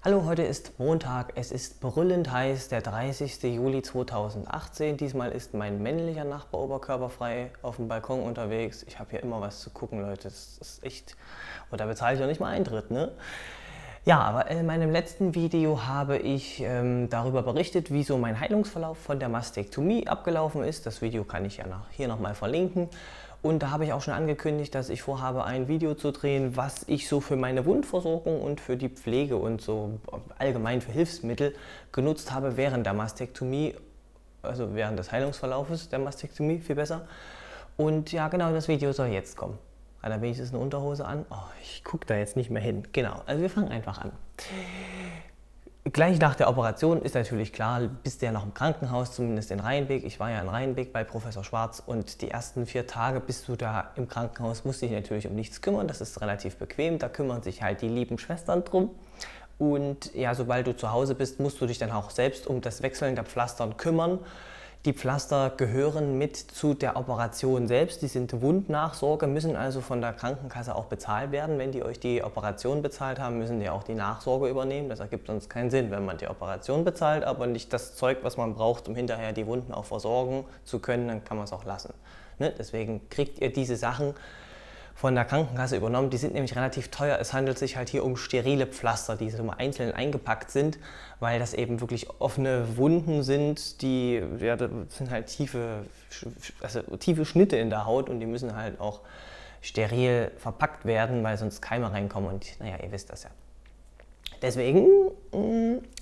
Hallo, heute ist Montag, es ist brüllend heiß, der 30. Juli 2018. Diesmal ist mein männlicher Nachbar oberkörperfrei auf dem Balkon unterwegs. Ich habe hier immer was zu gucken, Leute, das ist echt... Und da bezahle ich ja nicht mal Eintritt, ne? Ja, aber in meinem letzten Video habe ich darüber berichtet, wie so mein Heilungsverlauf von der Mastektomie abgelaufen ist. Das Video kann ich ja hier nochmal verlinken. Und da habe ich auch schon angekündigt, dass ich vorhabe, ein Video zu drehen, was ich so für meine Wundversorgung und für die Pflege und so allgemein für Hilfsmittel genutzt habe während der Mastektomie, also während des Heilungsverlaufes der Mastektomie, viel besser. Und ja, genau, das Video soll jetzt kommen. Hat er wenigstens eine Unterhose an? Oh, ich gucke da jetzt nicht mehr hin. Genau, also wir fangen einfach an. Gleich nach der Operation ist natürlich klar, bist du ja noch im Krankenhaus, zumindest in Rheinbeck. Ich war ja in Rheinbeck bei Professor Schwarz und die ersten 4 Tage bist du da im Krankenhaus, musst dich natürlich um nichts kümmern. Das ist relativ bequem, da kümmern sich halt die lieben Schwestern drum. Und ja, sobald du zu Hause bist, musst du dich dann auch selbst um das Wechseln der Pflastern kümmern. Die Pflaster gehören mit zu der Operation selbst, die sind Wundnachsorge, müssen also von der Krankenkasse auch bezahlt werden. Wenn die euch die Operation bezahlt haben, müssen die auch die Nachsorge übernehmen. Das ergibt sonst keinen Sinn, wenn man die Operation bezahlt, aber nicht das Zeug, was man braucht, um hinterher die Wunden auch versorgen zu können, dann kann man es auch lassen. Ne? Deswegen kriegt ihr diese Sachen von der Krankenkasse übernommen. Die sind nämlich relativ teuer. Es handelt sich halt hier um sterile Pflaster, die so mal einzeln eingepackt sind, weil das eben wirklich offene Wunden sind, die ja, das sind halt tiefe Schnitte in der Haut und die müssen halt auch steril verpackt werden, weil sonst Keime reinkommen und naja, ihr wisst das ja. Deswegen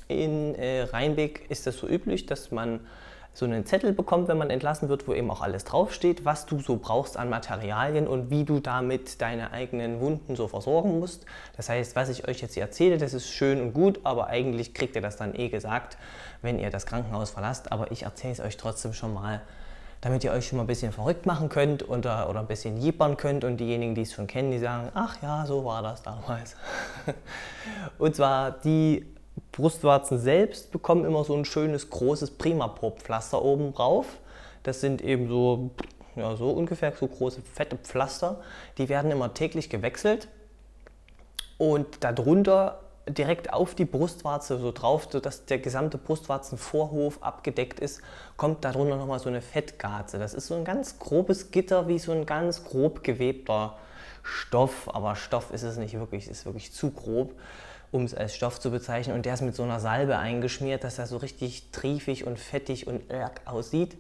in Rheinbeck ist das so üblich, dass man so einen Zettel bekommt, wenn man entlassen wird, wo eben auch alles draufsteht, was du so brauchst an Materialien und wie du damit deine eigenen Wunden so versorgen musst. Das heißt, was ich euch jetzt hier erzähle, das ist schön und gut, aber eigentlich kriegt ihr das dann eh gesagt, wenn ihr das Krankenhaus verlasst. Aber ich erzähle es euch trotzdem schon mal, damit ihr euch schon mal ein bisschen verrückt machen könnt oder ein bisschen jippern könnt und diejenigen, die es schon kennen, die sagen, ach ja, so war das damals. Und zwar die Brustwarzen selbst bekommen immer so ein schönes, großes Primapop-Pflaster oben drauf. Das sind eben so, ja, so ungefähr so große, fette Pflaster. Die werden immer täglich gewechselt und darunter direkt auf die Brustwarze so drauf, sodass der gesamte Brustwarzenvorhof abgedeckt ist, kommt darunter nochmal so eine Fettgaze. Das ist so ein ganz grobes Gitter, wie so ein ganz grob gewebter Stoff, aber Stoff ist es nicht wirklich, ist wirklich zu grob, um es als Stoff zu bezeichnen. Und der ist mit so einer Salbe eingeschmiert, dass er so richtig triefig und fettig und aussieht.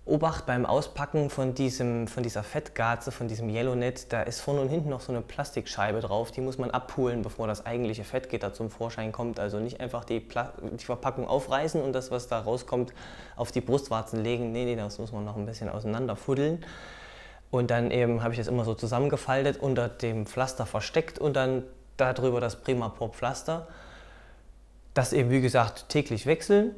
Obacht beim Auspacken von dieser Fettgaze, von diesem Yellownet, da ist vorne und hinten noch so eine Plastikscheibe drauf, die muss man abpulen, bevor das eigentliche Fettgitter zum Vorschein kommt. Also nicht einfach die Verpackung aufreißen und das, was da rauskommt, auf die Brustwarzen legen. Nee, das muss man noch ein bisschen auseinanderfuddeln. Und dann eben habe ich das immer so zusammengefaltet, unter dem Pflaster versteckt und dann darüber das Primapop-Pflaster. Das eben, wie gesagt, täglich wechseln.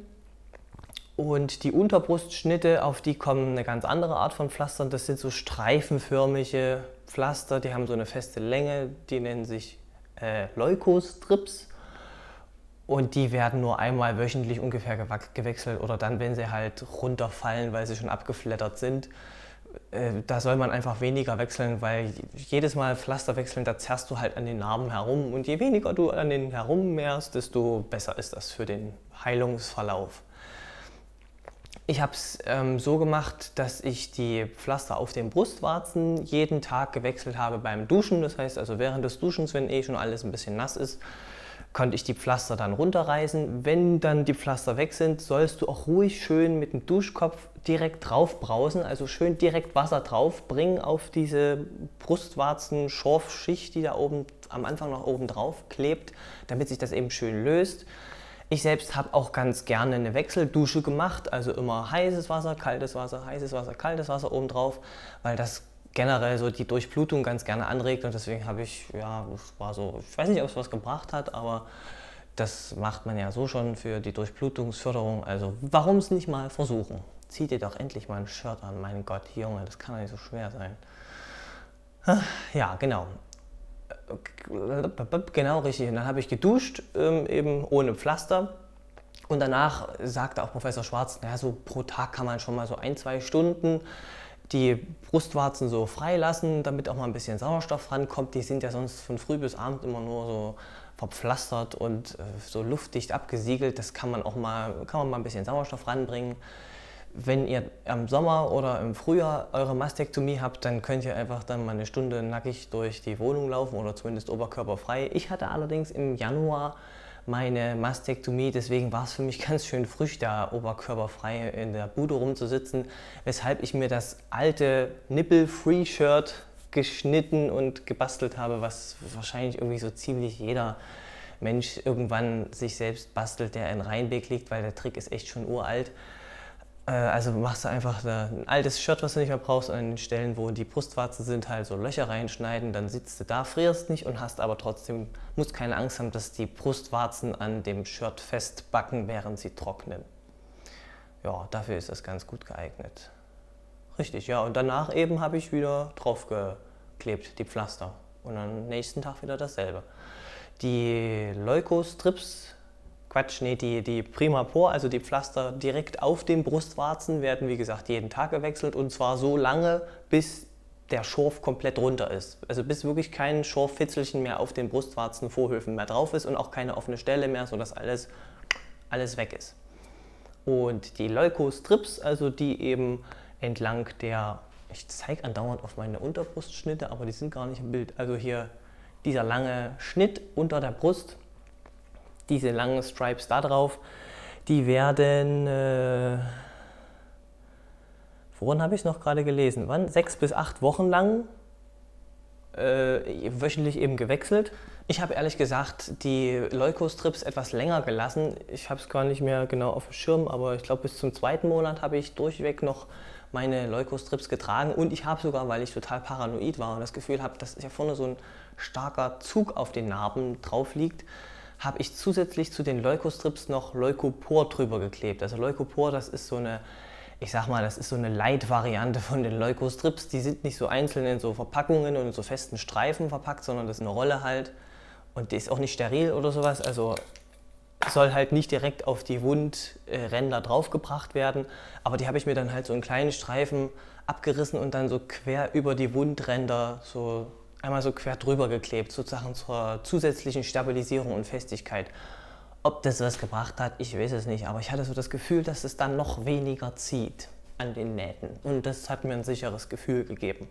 Und die Unterbrustschnitte, auf die kommen eine ganz andere Art von Pflastern. Das sind so streifenförmige Pflaster, die haben so eine feste Länge, die nennen sich Leukostrips. Und die werden nur einmal wöchentlich ungefähr gewechselt oder dann, wenn sie halt runterfallen, weil sie schon abgeflattert sind. Da soll man einfach weniger wechseln, weil jedes Mal Pflaster wechseln, da zerrst du halt an den Narben herum. Und je weniger du an den herummehrst, desto besser ist das für den Heilungsverlauf. Ich habe es so gemacht, dass ich die Pflaster auf den Brustwarzen jeden Tag gewechselt habe beim Duschen. Das heißt also während des Duschens, wenn eh schon alles ein bisschen nass ist, konnte ich die Pflaster dann runterreißen. Wenn dann die Pflaster weg sind, sollst du auch ruhig schön mit dem Duschkopf direkt drauf brausen, also schön direkt Wasser drauf bringen auf diese Brustwarzen-Schorfschicht, die da oben am Anfang noch oben drauf klebt, damit sich das eben schön löst. Ich selbst habe auch ganz gerne eine Wechseldusche gemacht, also immer heißes Wasser, kaltes Wasser oben drauf, weil das generell so die Durchblutung ganz gerne anregt und deswegen habe ich, ja, das war so, ich weiß nicht, ob es was gebracht hat, aber das macht man ja so schon für die Durchblutungsförderung, also warum es nicht mal versuchen? Zieh dir doch endlich mal ein Shirt an, mein Gott, Junge, das kann doch nicht so schwer sein. Ja, genau. Genau, richtig. Und dann habe ich geduscht, eben ohne Pflaster. Und danach sagte auch Professor Schwarz, naja, so pro Tag kann man schon mal so 1-2 Stunden die Brustwarzen so freilassen, damit auch mal ein bisschen Sauerstoff rankommt. Die sind ja sonst von früh bis abend immer nur so verpflastert und so luftdicht abgesiegelt. Das kann man mal ein bisschen Sauerstoff ranbringen. Wenn ihr im Sommer oder im Frühjahr eure Mastektomie habt, dann könnt ihr einfach dann mal eine Stunde nackig durch die Wohnung laufen oder zumindest oberkörperfrei. Ich hatte allerdings im Januar meine Mastektomie, deswegen war es für mich ganz schön frisch, da oberkörperfrei in der Bude rumzusitzen, weshalb ich mir das alte Nipple-Free-Shirt geschnitten und gebastelt habe, was wahrscheinlich irgendwie so ziemlich jeder Mensch irgendwann sich selbst bastelt, der in Reinbek liegt, weil der Trick ist echt schon uralt. Also machst du einfach ein altes Shirt, was du nicht mehr brauchst, und an den Stellen, wo die Brustwarzen sind, halt so Löcher reinschneiden, dann sitzt du da, frierst nicht und hast aber trotzdem, musst keine Angst haben, dass die Brustwarzen an dem Shirt festbacken, während sie trocknen. Ja, dafür ist das ganz gut geeignet. Richtig, ja, und danach eben habe ich wieder draufgeklebt, die Pflaster. Und am nächsten Tag wieder dasselbe. Die Leukostrips, die Primapor, also die Pflaster direkt auf den Brustwarzen, werden wie gesagt jeden Tag gewechselt, und zwar so lange, bis der Schorf komplett runter ist. Also bis wirklich kein Schorffitzelchen mehr auf den Brustwarzenvorhöfen mehr drauf ist und auch keine offene Stelle mehr, sodass alles weg ist. Und die Leukostrips, also die eben entlang der, ich zeige andauernd auf meine Unterbrustschnitte, aber die sind gar nicht im Bild, also hier dieser lange Schnitt unter der Brust, diese langen Stripes da drauf, die werden, worin habe ich es noch gerade gelesen, 6 bis 8 Wochen lang wöchentlich eben gewechselt. Ich habe ehrlich gesagt die Leukostrips etwas länger gelassen. Ich habe es gar nicht mehr genau auf dem Schirm, aber ich glaube bis zum 2. Monat habe ich durchweg noch meine Leukostrips getragen, und ich habe sogar, weil ich total paranoid war und das Gefühl habe, dass ja vorne so ein starker Zug auf den Narben drauf liegt, habe ich zusätzlich zu den Leukostrips noch Leukopor drüber geklebt. Also Leukopor, das ist so eine, ich sag mal, das ist so eine Light-Variante von den Leukostrips. Die sind nicht so einzeln in so Verpackungen und in so festen Streifen verpackt, sondern das ist eine Rolle halt. Und die ist auch nicht steril oder sowas. Also soll halt nicht direkt auf die Wundränder draufgebracht werden. Aber die habe ich mir dann halt so in kleinen Streifen abgerissen und dann so quer über die Wundränder so einmal so quer drüber geklebt, sozusagen zur zusätzlichen Stabilisierung und Festigkeit. Ob das was gebracht hat, ich weiß es nicht, aber ich hatte so das Gefühl, dass es dann noch weniger zieht an den Nähten, und das hat mir ein sicheres Gefühl gegeben.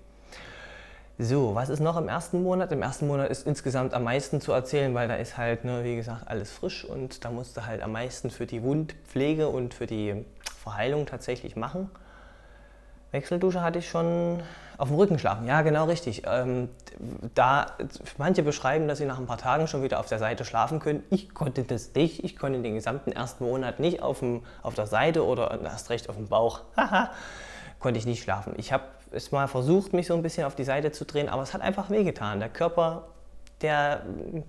So, was ist noch im 1. Monat? Im 1. Monat ist insgesamt am meisten zu erzählen, weil da ist halt, ne, wie gesagt, alles frisch, und da musst du halt am meisten für die Wundpflege und für die Verheilung tatsächlich machen. Wechseldusche hatte ich schon auf dem Rücken schlafen. Ja, genau richtig. Manche beschreiben, dass sie nach ein paar Tagen schon wieder auf der Seite schlafen können. Ich konnte das nicht. Ich konnte den gesamten 1. Monat nicht auf der Seite oder erst recht auf dem Bauch. Konnte ich nicht schlafen. Ich habe es mal versucht, mich so ein bisschen auf die Seite zu drehen, aber es hat einfach wehgetan. Der Körper, der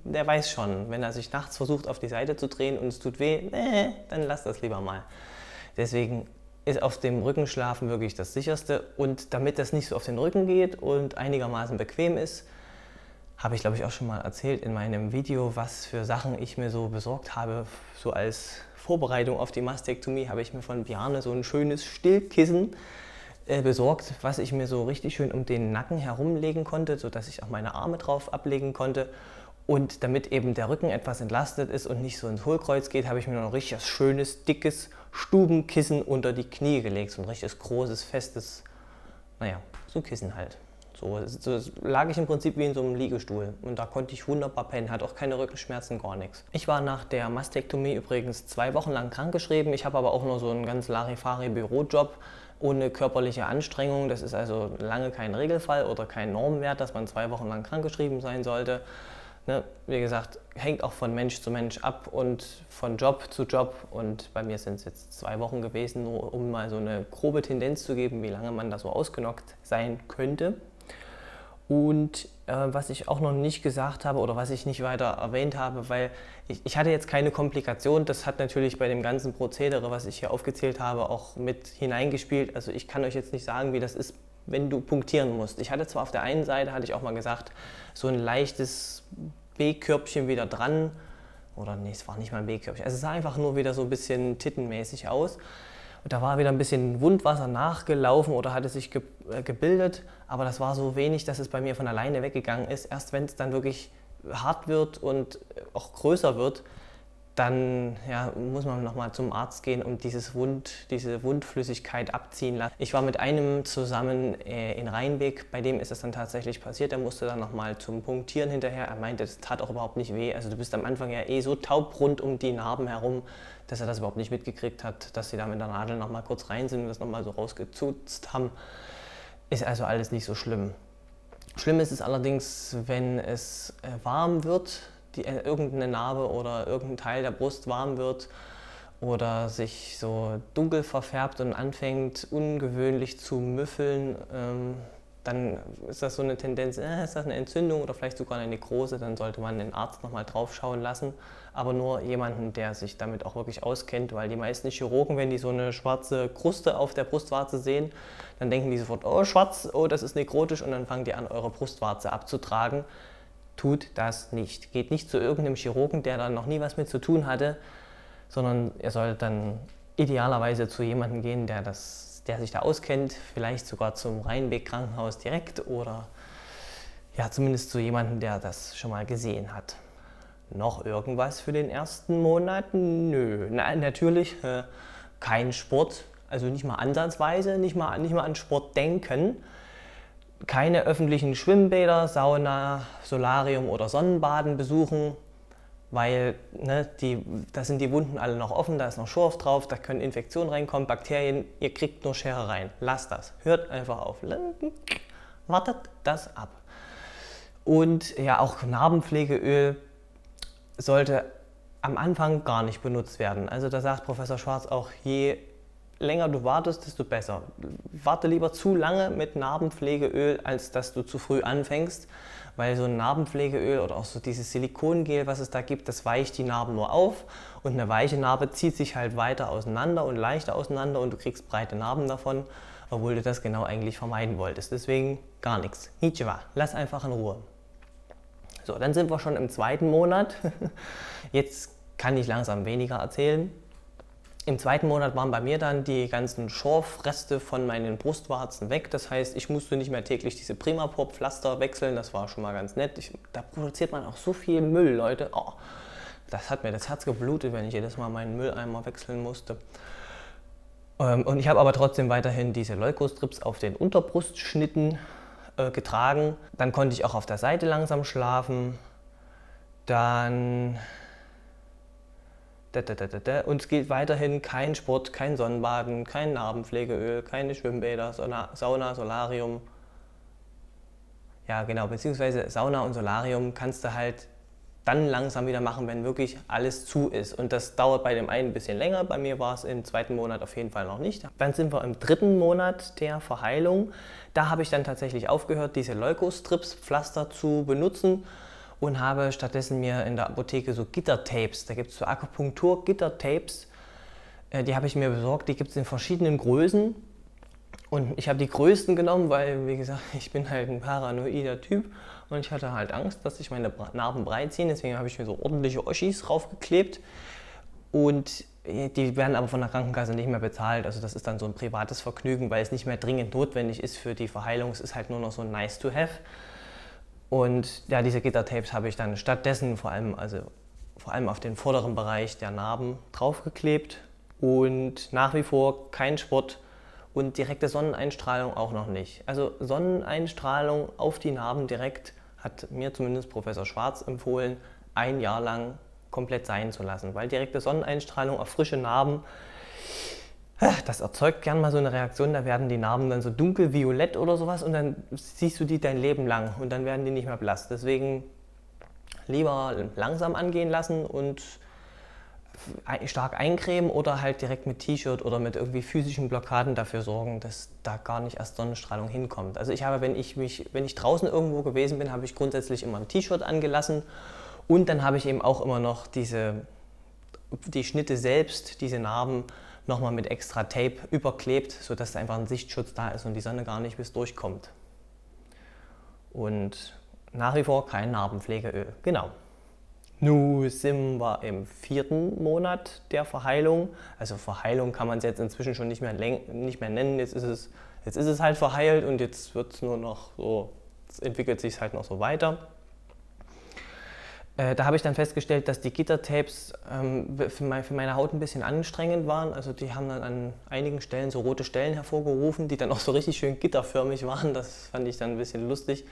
weiß schon, wenn er sich nachts versucht, auf die Seite zu drehen und es tut weh, dann lass das lieber mal. Deswegen ist auf dem Rücken schlafen wirklich das sicherste, und damit das nicht so auf den Rücken geht und einigermaßen bequem ist, habe ich glaube ich auch schon mal erzählt in meinem Video, was für Sachen ich mir so besorgt habe. So als Vorbereitung auf die Mastektomie habe ich mir von Bjarne so ein schönes Stillkissen besorgt, was ich mir so richtig schön um den Nacken herumlegen konnte, sodass ich auch meine Arme drauf ablegen konnte. Und damit eben der Rücken etwas entlastet ist und nicht so ins Hohlkreuz geht, habe ich mir noch ein richtig schönes, dickes Stubenkissen unter die Knie gelegt. So ein richtig großes, festes, naja, so ein Kissen halt. So lag ich im Prinzip wie in so einem Liegestuhl. Und da konnte ich wunderbar pennen, hatte auch keine Rückenschmerzen, gar nichts. Ich war nach der Mastektomie übrigens 2 Wochen lang krankgeschrieben. Ich habe aber auch nur so einen ganz Larifari-Bürojob ohne körperliche Anstrengung. Das ist also lange kein Regelfall oder kein Normwert, dass man 2 Wochen lang krankgeschrieben sein sollte. Ne, wie gesagt, hängt auch von Mensch zu Mensch ab und von Job zu Job, und bei mir sind es jetzt 2 Wochen gewesen, nur um mal so eine grobe Tendenz zu geben, wie lange man da so ausgenockt sein könnte. Und was ich auch noch nicht gesagt habe oder was ich nicht weiter erwähnt habe, weil ich hatte jetzt keine Komplikation, das hat natürlich bei dem ganzen Prozedere, was ich hier aufgezählt habe, auch mit hineingespielt. Also ich kann euch jetzt nicht sagen, wie das ist, wenn du punktieren musst. Ich hatte zwar auf der einen Seite, hatte ich auch mal gesagt, so ein leichtes B-Körbchen wieder dran, oder nee, es war nicht mal ein B-Körbchen, also es sah einfach nur wieder so ein bisschen tittenmäßig aus. Und da war wieder ein bisschen Wundwasser nachgelaufen oder hatte sich gebildet, aber das war so wenig, dass es bei mir von alleine weggegangen ist. Erst wenn es dann wirklich hart wird und auch größer wird, dann ja, muss man nochmal zum Arzt gehen und diese Wundflüssigkeit abziehen lassen. Ich war mit einem zusammen in Rheinbeck, bei dem ist das dann tatsächlich passiert. Der musste dann nochmal zum Punktieren hinterher. Er meinte, das tat auch überhaupt nicht weh. Also du bist am Anfang ja so taub rund um die Narben herum, dass er das überhaupt nicht mitgekriegt hat, dass sie da mit der Nadel nochmal kurz rein sind und das nochmal so rausgezuzt haben. Ist also alles nicht so schlimm. Schlimm ist es allerdings, wenn es warm wird, irgendeine Narbe oder irgendein Teil der Brust warm wird oder sich so dunkel verfärbt und anfängt ungewöhnlich zu müffeln, dann ist das so eine Tendenz, ist das eine Entzündung oder vielleicht sogar eine Nekrose, dann sollte man den Arzt nochmal drauf schauen lassen, aber nur jemanden, der sich damit auch wirklich auskennt, weil die meisten Chirurgen, wenn die so eine schwarze Kruste auf der Brustwarze sehen, dann denken die sofort, oh schwarz, oh das ist nekrotisch und dann fangen die an, eure Brustwarze abzutragen. Tut das nicht. Geht nicht zu irgendeinem Chirurgen, der da noch nie was mit zu tun hatte, sondern ihr sollt dann idealerweise zu jemandem gehen, der sich da auskennt, vielleicht sogar zum Rheinbeck-Krankenhaus direkt oder ja, zumindest zu jemandem, der das schon mal gesehen hat. Noch irgendwas für den ersten Monat? Nö. Natürlich kein Sport, also nicht mal ansatzweise, nicht mal an Sport denken. Keine öffentlichen Schwimmbäder, Sauna, Solarium oder Sonnenbaden besuchen, weil da sind die Wunden alle noch offen, da ist noch Schorf drauf, da können Infektionen reinkommen, Bakterien, ihr kriegt nur Scherereien. Lasst das, hört einfach auf, wartet das ab. Und ja, auch Narbenpflegeöl sollte am Anfang gar nicht benutzt werden. Also da sagt Professor Schwarz auch, je länger du wartest, desto besser. Warte lieber zu lange mit Narbenpflegeöl, als dass du zu früh anfängst, weil so ein Narbenpflegeöl oder auch so dieses Silikongel, was es da gibt, das weicht die Narben nur auf und eine weiche Narbe zieht sich halt weiter auseinander und leichter auseinander und du kriegst breite Narben davon, obwohl du das genau eigentlich vermeiden wolltest. Deswegen gar nichts. Nichiwa, lass einfach in Ruhe. So, dann sind wir schon im zweiten Monat. Jetzt kann ich langsam weniger erzählen. Im zweiten Monat waren bei mir dann die ganzen Schorfreste von meinen Brustwarzen weg. Das heißt, ich musste nicht mehr täglich diese Primapop-Pflaster wechseln. Das war schon mal ganz nett. Da produziert man auch so viel Müll, Leute. Oh, das hat mir das Herz geblutet, wenn ich jedes Mal meinen Mülleimer wechseln musste. Und ich habe aber trotzdem weiterhin diese Leukostrips auf den Unterbrustschnitten getragen. Dann konnte ich auch auf der Seite langsam schlafen. Dann und es geht weiterhin kein Sport, kein Sonnenbaden, kein Narbenpflegeöl, keine Schwimmbäder, Sauna, Solarium. Ja genau, beziehungsweise Sauna und Solarium kannst du halt dann langsam wieder machen, wenn wirklich alles zu ist. Und das dauert bei dem einen ein bisschen länger, bei mir war es im zweiten Monat auf jeden Fall noch nicht. Dann sind wir im dritten Monat der Verheilung. Da habe ich dann tatsächlich aufgehört, diese Leukostrips-Pflaster zu benutzen und habe stattdessen mir in der Apotheke so Gittertapes, da gibt es so Akupunktur-Gittertapes, die habe ich mir besorgt, die gibt es in verschiedenen Größen. Und ich habe die größten genommen, weil, wie gesagt, ich bin halt ein paranoider Typ und ich hatte halt Angst, dass sich meine Narben breit ziehen. Deswegen habe ich mir so ordentliche Oschis draufgeklebt. Und die werden aber von der Krankenkasse nicht mehr bezahlt. Also das ist dann so ein privates Vergnügen, weil es nicht mehr dringend notwendig ist für die Verheilung. Es ist halt nur noch so nice to have. Und ja, diese Gittertapes habe ich dann stattdessen vor allem auf den vorderen Bereich der Narben draufgeklebt. Und nach wie vor kein Sport. Und direkte Sonneneinstrahlung auch noch nicht. Also Sonneneinstrahlung auf die Narben direkt hat mir zumindest Professor Schwarz empfohlen, ein Jahr lang komplett sein zu lassen. Weil direkte Sonneneinstrahlung auf frische Narben, das erzeugt gern mal so eine Reaktion, da werden die Narben dann so dunkelviolett oder sowas und dann siehst du die dein Leben lang und dann werden die nicht mehr blass. Deswegen lieber langsam angehen lassen und stark eincremen oder halt direkt mit T-Shirt oder mit irgendwie physischen Blockaden dafür sorgen, dass da gar nicht erst Sonnenstrahlung hinkommt. Also ich habe, wenn ich draußen irgendwo gewesen bin, habe ich grundsätzlich immer ein T-Shirt angelassen und dann habe ich eben auch immer noch die Schnitte selbst, diese Narben, nochmal mit extra Tape überklebt, sodass einfach ein Sichtschutz da ist und die Sonne gar nicht bis durchkommt. Und nach wie vor kein Narbenpflegeöl. Genau. Nun sind wir im vierten Monat der Verheilung. Also Verheilung kann man es jetzt inzwischen schon nicht mehr nennen. Jetzt ist es halt verheilt und jetzt wird es nur noch so, es entwickelt sich halt noch so weiter. Da habe ich dann festgestellt, dass die Gittertapes für meine Haut ein bisschen anstrengend waren. Also die haben dann an einigen Stellen so rote Stellen hervorgerufen, die dann auch so richtig schön gitterförmig waren. Das fand ich dann ein bisschen lustig.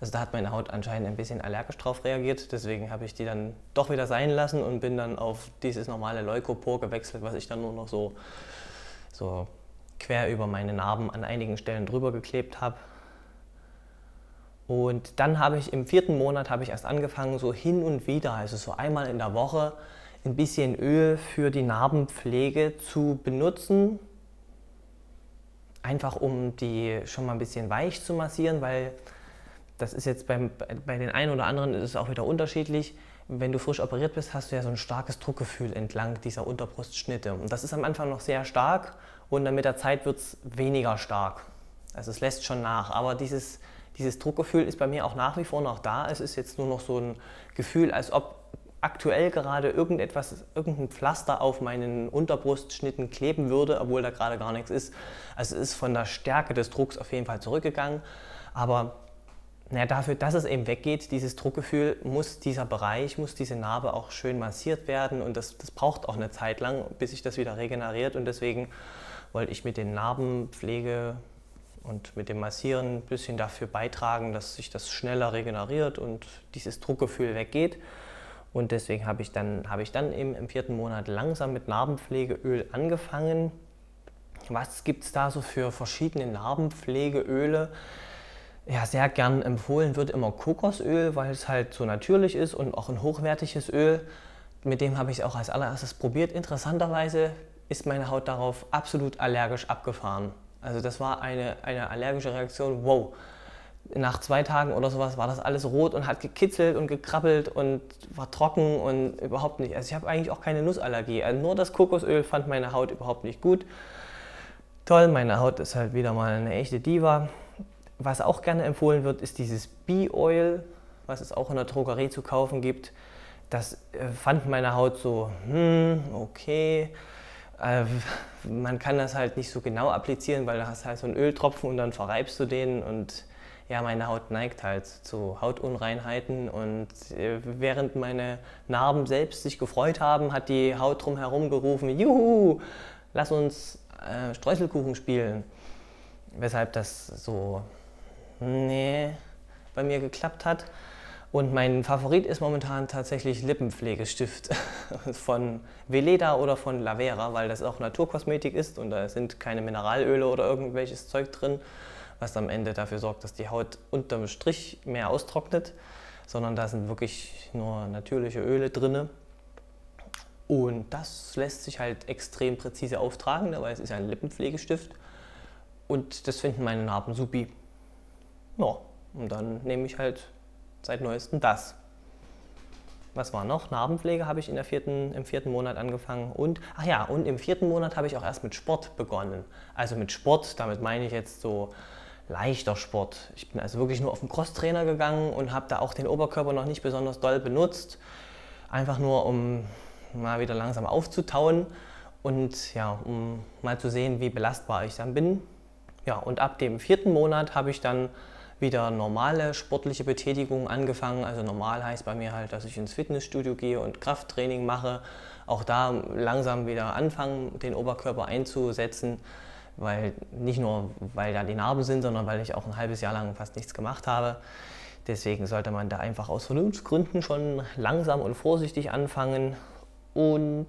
Also da hat meine Haut anscheinend ein bisschen allergisch drauf reagiert. Deswegen habe ich die dann doch wieder sein lassen und bin dann auf dieses normale Leukopo gewechselt, was ich dann nur noch so quer über meine Narben an einigen Stellen drüber geklebt habe. Und dann habe ich im 4. Monat erst angefangen, so hin und wieder, also so einmal in der Woche, ein bisschen Öl für die Narbenpflege zu benutzen. Einfach um die schon mal ein bisschen weich zu massieren, weil das ist jetzt bei den einen oder anderen ist es auch wieder unterschiedlich. Wenn du frisch operiert bist, hast du ja so ein starkes Druckgefühl entlang dieser Unterbrustschnitte. Und das ist am Anfang noch sehr stark und dann mit der Zeit wird es weniger stark. Also es lässt schon nach, aber dieses Druckgefühl ist bei mir auch nach wie vor noch da. Es ist jetzt nur noch so ein Gefühl, als ob aktuell gerade irgendein Pflaster auf meinen Unterbrustschnitten kleben würde, obwohl da gerade gar nichts ist. Also es ist von der Stärke des Drucks auf jeden Fall zurückgegangen. Aber dafür, dass es eben weggeht, dieses Druckgefühl, muss dieser Bereich, muss diese Narbe auch schön massiert werden. Und das braucht auch eine Zeit lang, bis sich das wieder regeneriert. Und deswegen wollte ich mit den Narbenpflege und mit dem Massieren ein bisschen dafür beitragen, dass sich das schneller regeneriert und dieses Druckgefühl weggeht. Und deswegen habe ich dann eben im 4. Monat langsam mit Narbenpflegeöl angefangen. Was gibt es da so für verschiedene Narbenpflegeöle? Ja, sehr gern empfohlen wird immer Kokosöl, weil es halt so natürlich ist und auch ein hochwertiges Öl. Mit dem habe ich es auch als allererstes probiert. Interessanterweise ist meine Haut darauf absolut allergisch abgefahren. Also das war eine allergische Reaktion, wow. Nach 2 Tagen oder sowas war das alles rot und hat gekitzelt und gekrabbelt und war trocken und überhaupt nicht. Also ich habe eigentlich auch keine Nussallergie. Also nur das Kokosöl fand meine Haut überhaupt nicht gut. Toll, meine Haut ist halt wieder mal eine echte Diva. Was auch gerne empfohlen wird, ist dieses Bee Oil, was es auch in der Drogerie zu kaufen gibt. Das fand meine Haut so, okay. Man kann das halt nicht so genau applizieren, weil du hast halt so einen Öltropfen und dann verreibst du den und ja, meine Haut neigt halt zu Hautunreinheiten und während meine Narben selbst sich gefreut haben, hat die Haut drumherum gerufen, juhu, lass uns Streuselkuchen spielen. Weshalb das so, bei mir geklappt hat. Und mein Favorit ist momentan tatsächlich Lippenpflegestift von Veleda oder von Lavera, weil das auch Naturkosmetik ist und da sind keine Mineralöle oder irgendwelches Zeug drin, was am Ende dafür sorgt, dass die Haut unterm Strich mehr austrocknet, sondern da sind wirklich nur natürliche Öle drin. Und das lässt sich halt extrem präzise auftragen, weil es ist ein Lippenpflegestift und das finden meine Narben supi. Ja, und dann nehme ich halt seit neuestem das. Was war noch? Narbenpflege habe ich im 4. Monat angefangen und im 4. Monat habe ich auch erst mit Sport begonnen. Also mit Sport, damit meine ich jetzt so leichter Sport. Ich bin also wirklich nur auf den Crosstrainer gegangen und habe da auch den Oberkörper noch nicht besonders doll benutzt. Einfach nur, um mal wieder langsam aufzutauen und ja, um mal zu sehen, wie belastbar ich dann bin. Ja, und ab dem 4. Monat habe ich dann wieder normale sportliche Betätigung angefangen. Also normal heißt bei mir halt, dass ich ins Fitnessstudio gehe und Krafttraining mache. Auch da langsam wieder anfangen, den Oberkörper einzusetzen, weil nicht nur, weil da die Narben sind, sondern weil ich auch ein halbes Jahr lang fast nichts gemacht habe. Deswegen sollte man da einfach aus Vernunftsgründen schon langsam und vorsichtig anfangen und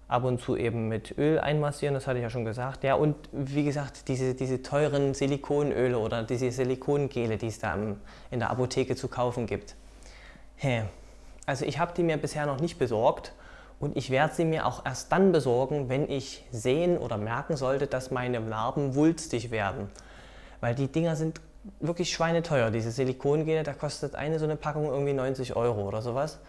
ab und zu eben mit Öl einmassieren, das hatte ich ja schon gesagt. Ja, und wie gesagt, diese teuren Silikonöle oder diese Silikongele, die es da in der Apotheke zu kaufen gibt. Also ich habe die mir bisher noch nicht besorgt und ich werde sie mir auch erst dann besorgen, wenn ich sehen oder merken sollte, dass meine Narben wulstig werden. Weil die Dinger sind wirklich schweineteuer. Diese Silikongele, da kostet eine so eine Packung irgendwie 90 € oder sowas.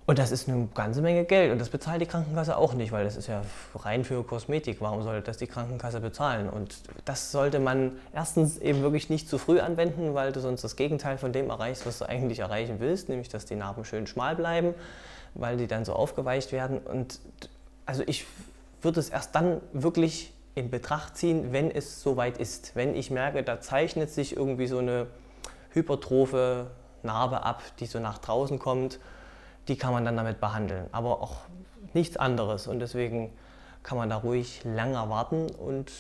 Und das ist eine ganze Menge Geld und das bezahlt die Krankenkasse auch nicht, weil das ist ja rein für Kosmetik. Warum sollte das die Krankenkasse bezahlen? Und das sollte man erstens eben wirklich nicht zu früh anwenden, weil du sonst das Gegenteil von dem erreichst, was du eigentlich erreichen willst, nämlich dass die Narben schön schmal bleiben, weil die dann so aufgeweicht werden. Und also ich würde es erst dann wirklich in Betracht ziehen, wenn es soweit ist. Wenn ich merke, da zeichnet sich irgendwie so eine hypertrophe Narbe ab, die so nach draußen kommt. Die kann man dann damit behandeln, aber auch nichts anderes. Und deswegen kann man da ruhig länger warten und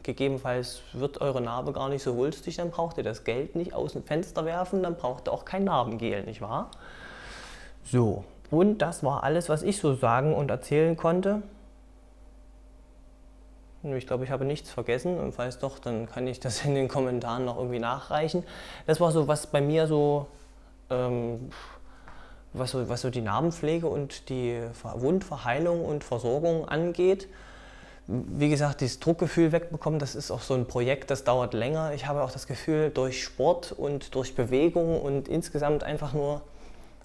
gegebenenfalls wird eure Narbe gar nicht so wulstig, dann braucht ihr das Geld nicht aus dem Fenster werfen, dann braucht ihr auch kein Narbengel, nicht wahr? So, und das war alles, was ich so sagen und erzählen konnte. Ich glaube, ich habe nichts vergessen und falls doch, dann kann ich das in den Kommentaren noch irgendwie nachreichen. Das war so, was bei mir so, was so die Narbenpflege und die Wundverheilung und Versorgung angeht. Wie gesagt, dieses Druckgefühl wegbekommen, das ist auch so ein Projekt, das dauert länger. Ich habe auch das Gefühl, durch Sport und durch Bewegung und insgesamt einfach nur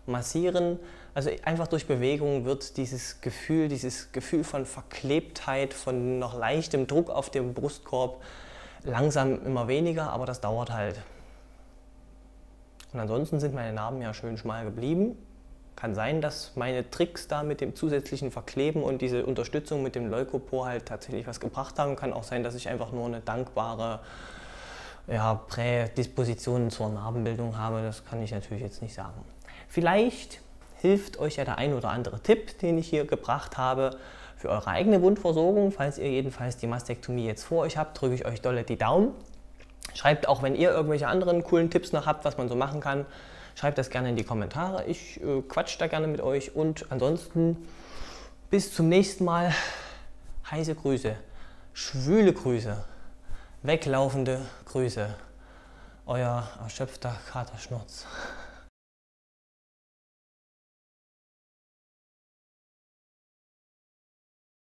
massieren, also einfach durch Bewegung wird dieses Gefühl von Verklebtheit, von noch leichtem Druck auf dem Brustkorb langsam immer weniger, aber das dauert halt. Und ansonsten sind meine Narben ja schön schmal geblieben. Kann sein, dass meine Tricks da mit dem zusätzlichen Verkleben und diese Unterstützung mit dem Leukopo halt tatsächlich was gebracht haben. Kann auch sein, dass ich einfach nur eine dankbare Prädisposition zur Narbenbildung habe. Das kann ich natürlich jetzt nicht sagen. Vielleicht hilft euch ja der ein oder andere Tipp, den ich hier gebracht habe, für eure eigene Wundversorgung. Falls ihr jedenfalls die Mastektomie jetzt vor euch habt, drücke ich euch dolle die Daumen. Schreibt auch, wenn ihr irgendwelche anderen coolen Tipps noch habt, was man so machen kann. Schreibt das gerne in die Kommentare. Ich quatsch da gerne mit euch. Und ansonsten bis zum nächsten Mal. Heiße Grüße, schwüle Grüße, weglaufende Grüße. Euer erschöpfter Kater Schnurz.